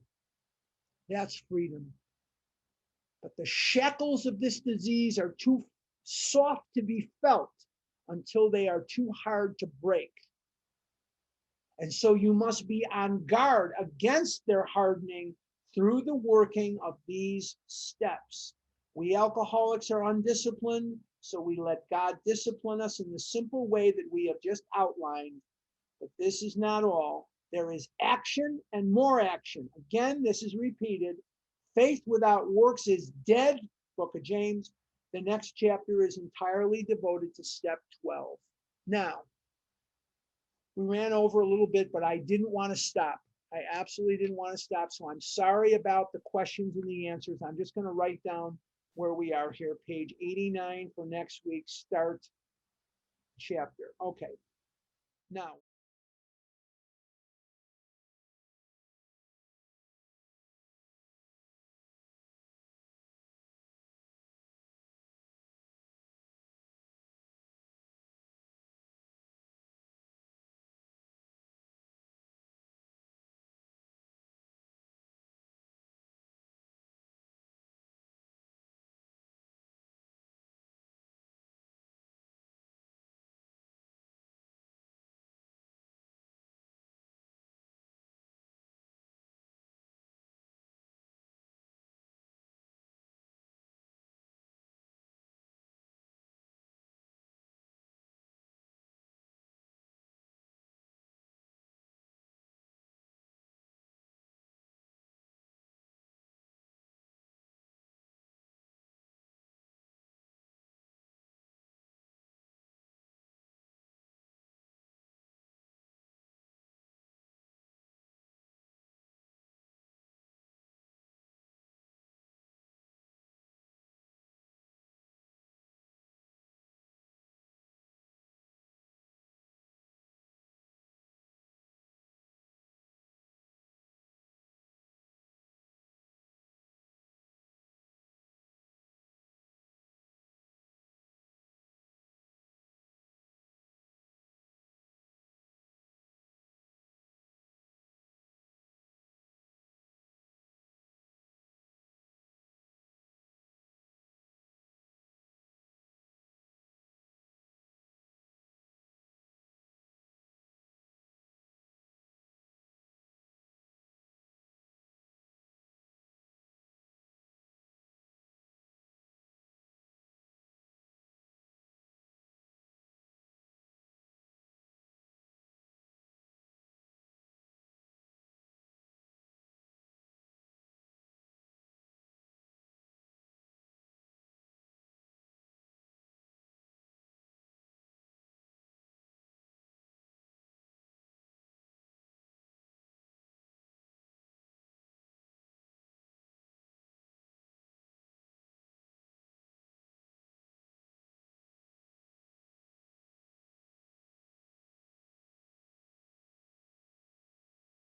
That's freedom. But the shackles of this disease are too soft to be felt until they are too hard to break. And so you must be on guard against their hardening through the working of these steps. We alcoholics are undisciplined, so we let God discipline us in the simple way that we have just outlined. But this is not all. There is action and more action. Again, this is repeated. Faith without works is dead, Book of James. The next chapter is entirely devoted to step 12. Now, we ran over a little bit, but I didn't want to stop. I absolutely didn't want to stop. So I'm sorry about the questions and the answers. I'm just going to write down where we are here. Page 89 for next week, start chapter. Okay. Now,